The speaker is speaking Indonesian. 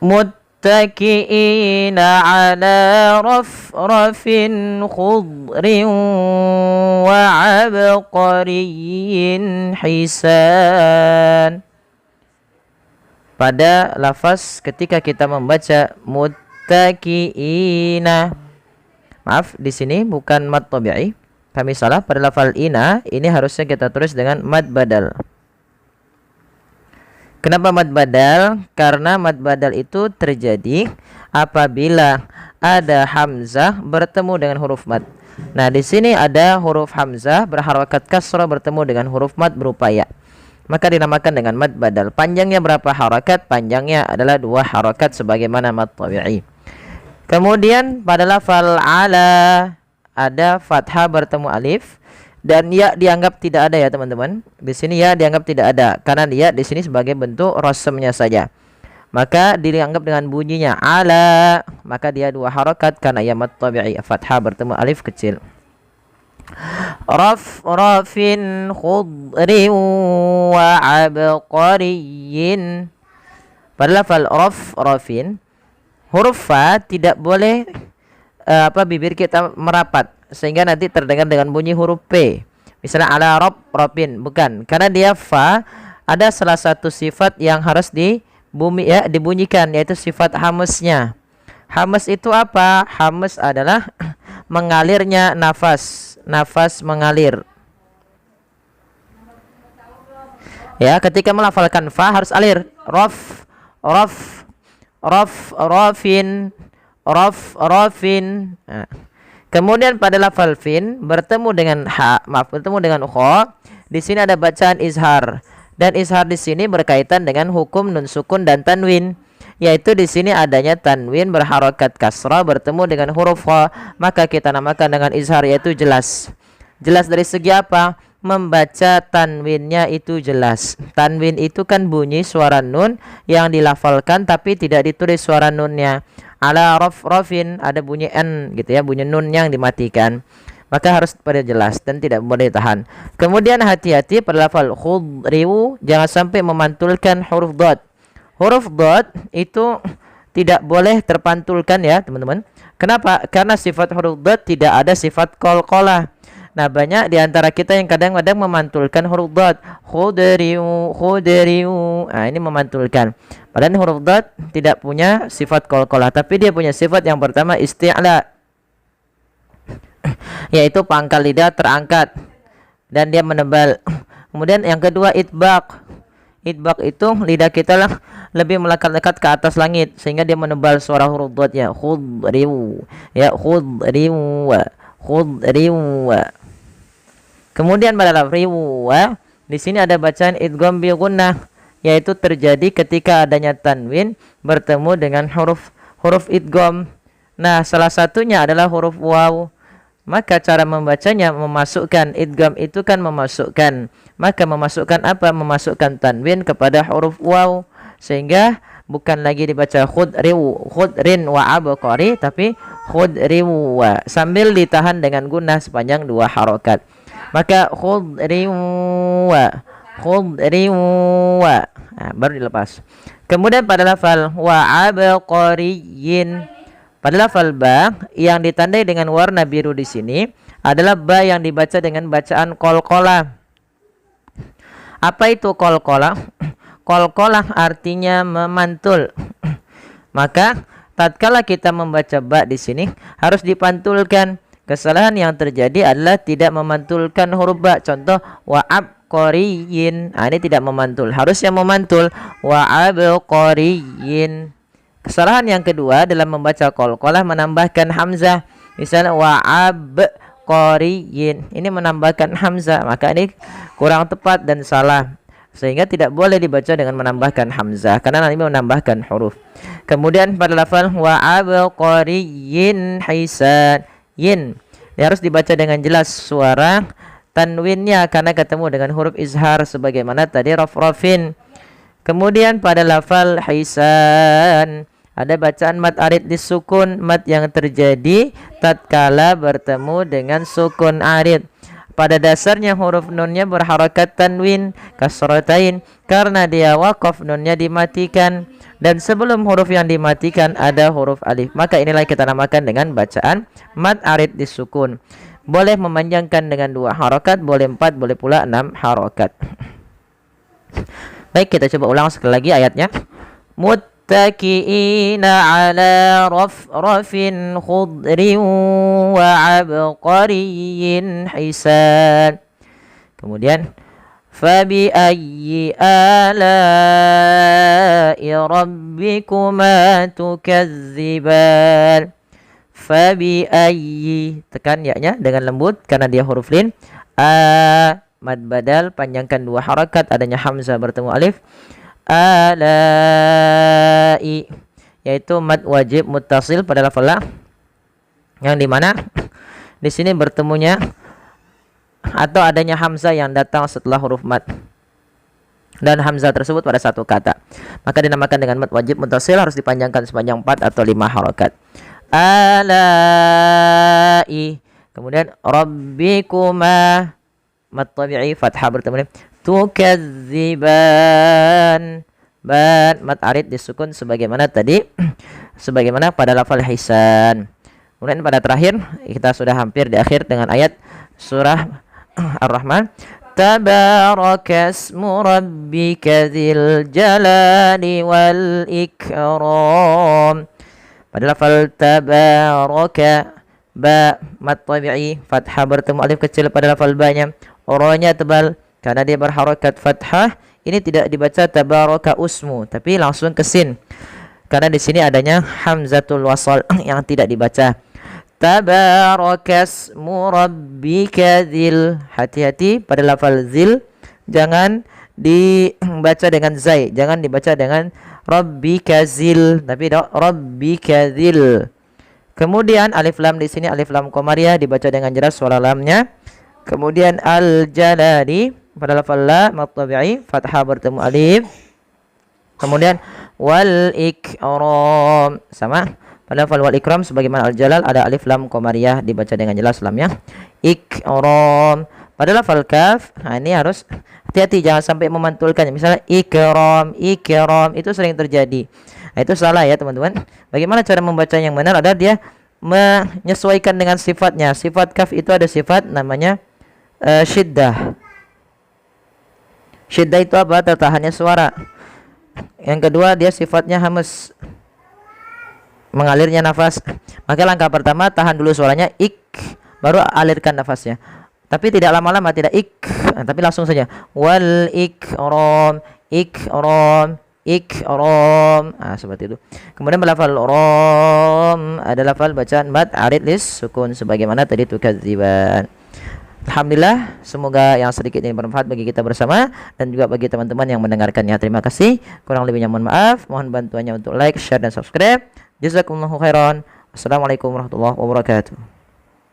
muttaki'ina ala rafrafin khudrin wa abqariyyin hisan. Pada lafaz ketika kita membaca muttaki'ina, maaf di sini bukan mad tabi'i, kami salah. Pada lafal ina ini harusnya kita tulis dengan mad badal. Kenapa mad badal? Karena mad badal itu terjadi apabila ada hamzah bertemu dengan huruf mad. Nah, di sini ada huruf hamzah berharakat kasrah bertemu dengan huruf mad berupa ya. Maka dinamakan dengan mad badal. Panjangnya berapa harakat? Panjangnya adalah 2 harakat sebagaimana mad tabi'i. Kemudian pada lafal ala ada fathah bertemu alif dan ya dianggap tidak ada ya teman-teman. Di sini ya dianggap tidak ada karena ya di sini sebagai bentuk rasamnya saja. Maka dianggap dengan bunyinya ala, maka dia 2 harakat karena ya mad tabi'i, fathah bertemu alif kecil. Rafrafin khudrin wa abqariyyin. Pada lafal rafrafin huruf fa tidak boleh bibir kita merapat sehingga nanti terdengar dengan bunyi huruf P. Misalnya ala rafrafin, bukan, karena dia fa ada salah satu sifat yang harus dibunyikan, yaitu sifat hamsnya. Hams itu apa? Hams adalah mengalirnya nafas mengalir. Ya, ketika melafalkan fa harus alir. Rafin. Nah. Kemudian pada lafal fin bertemu dengan bertemu dengan kha. Di sini ada bacaan izhar. Dan izhar di sini berkaitan dengan hukum nun sukun dan tanwin. Yaitu di sini adanya tanwin berharakat kasrah bertemu dengan huruf kha, maka kita namakan dengan izhar, yaitu jelas. Jelas dari segi apa? Membaca tanwinnya itu jelas. Tanwin itu kan bunyi suara nun yang dilafalkan tapi tidak ditulis suara nunnya. Ala rafrafin ada bunyi n gitu ya, bunyi nun yang dimatikan. Maka harus pada jelas dan tidak boleh ditahan. Kemudian hati-hati pada lafal khudriu, jangan sampai memantulkan huruf dad. Huruf dad itu tidak boleh terpantulkan ya teman-teman. Kenapa? Karena sifat huruf dad tidak ada sifat qalqalah. Nah, banyak di antara kita yang kadang-kadang memantulkan huruf dad. Khudriu. Nah, ini memantulkan. Padahal huruf dad tidak punya sifat qalqalah, tapi dia punya sifat yang pertama isti'la, yaitu pangkal lidah terangkat dan dia menebal. Kemudian yang kedua itbaq. Itbaq itu lidah kita lebih melekat-lekat ke atas langit sehingga dia menebal suara huruf dhatnya. Khudriu. Ya, khudriu. Kemudian pada lafriu di sini ada bacaan idgham bi gunnah, yaitu terjadi ketika adanya tanwin bertemu dengan huruf idgham. Nah, salah satunya adalah huruf waw. Maka cara membacanya memasukkan idgham itu kan memasukkan. Maka memasukkan apa? Memasukkan tanwin kepada huruf waw sehingga bukan lagi dibaca khudrin wa abqari tapi khudriu sambil ditahan dengan gunnah sepanjang 2 harakat. Maka khudriu baru dilepas. Kemudian pada lafal wa abqariyyin, pada lafal ba yang ditandai dengan warna biru di sini adalah ba yang dibaca dengan bacaan qalqalah. Apa itu qalqalah? Qalqalah artinya memantul. Maka tatkala kita membaca ba di sini harus dipantulkan. Kesalahan yang terjadi adalah tidak memantulkan huruf ba. Contoh wa abqariyyin. Ini tidak memantul. Harusnya memantul wa abqariyyin. Kesalahan yang kedua dalam membaca qalqalah menambahkan hamzah. Misalnya wa abqariyyin. Ini menambahkan hamzah, maka ini kurang tepat dan salah. Sehingga tidak boleh dibaca dengan menambahkan hamzah karena nanti menambahkan huruf. Kemudian pada lafal wa abqariyyin hisan. Yin. Ini harus dibaca dengan jelas suara tanwinnya karena ketemu dengan huruf izhar sebagaimana tadi rafrafin. Kemudian pada lafal hisan ada bacaan mad arid disukun, mad yang terjadi tatkala bertemu dengan sukun arid. pada dasarnya huruf nunnya berharakat tanwin kasratain karena dia waqaf, nunnya dimatikan, dan sebelum huruf yang dimatikan ada huruf alif. Maka inilah kita namakan dengan bacaan mad arid disukun. Boleh memanjangkan dengan 2 harakat, boleh 4, boleh pula 6 harakat. Baik, kita coba ulang sekali lagi ayatnya. Muttaki'ina ala rafin khudrin wa abqariyyin hisan. Kemudian fabi ayyi ala'i rabbikuma tukadziban. Fabi ayyi, tekan ya-nya dengan lembut karena dia huruf lin. Mad badal, panjangkan 2 harakat, adanya hamzah bertemu alif. Alai, yaitu mad wajib muttasil pada lafal la, yang dimana di sini bertemunya atau adanya hamzah yang datang setelah huruf mad, dan hamzah tersebut pada satu kata, maka dinamakan dengan mad wajib muttasil, harus dipanjangkan sepanjang 4 atau 5 harakat. Alai, kemudian rabbikuma, mad tabi'i fathah bertemu dengan tukadziban, ban mad arid disukun sebagaimana tadi, sebagaimana pada lafal hisan. Kemudian pada terakhir kita sudah hampir di akhir dengan ayat surah Ar-Rahman. Tabarakasmu rabbika dzil jalali wal ikram. Pada lafal tabaraka, ba mad tabi'i fathah bertemu alif kecil pada lafal ba-nya, ro-nya tebal karena dia berharakat fathah. Ini tidak dibaca tabaraka usmu, tapi langsung ke sin karena di sini adanya hamzatul wasal yang tidak dibaca. Tabarakasmu rabbika dzil, hati-hati pada lafal zil, jangan dibaca dengan zai, jangan dibaca dengan rabbika zil, tapi rabbika dzil. Kemudian alif lam di sini alif lam qamariyah dibaca dengan jelas suara lamnya. Kemudian al jalali pada lafal la mad tabi'i fathah bertemu alif. Kemudian wal ikram, sama pada lafal wal ikram sebagaimana al jalal ada alif lam qamariyah dibaca dengan jelas lamnya. Ikram pada lafal kaf, nah ini harus hati-hati jangan sampai memantulkannya. Misalnya ikram, ikram itu sering terjadi. Nah, itu salah ya teman-teman. Bagaimana cara membaca yang benar? Ada dia menyesuaikan dengan sifatnya. Sifat kaf itu ada sifat namanya syiddah. Syiddah itu apa? Tertahannya suara. Yang kedua dia sifatnya hamas, mengalirnya nafas. Maka langkah pertama tahan dulu suaranya ik, baru alirkan nafasnya. Tapi tidak lama-lama, tidak ik, tapi langsung saja wal ikram, ikram, ikram. Seperti itu. Kemudian lafal ram ada lafal bacaan mad arid lis sukun sebagaimana tadi tukadziban. Alhamdulillah, semoga yang sedikit ini bermanfaat bagi kita bersama dan juga bagi teman-teman yang mendengarkannya. Terima kasih. Kurang lebihnya mohon maaf. Mohon bantuannya untuk like, share dan subscribe. Jazakumullahu khairan. Assalamualaikum warahmatullahi wabarakatuh.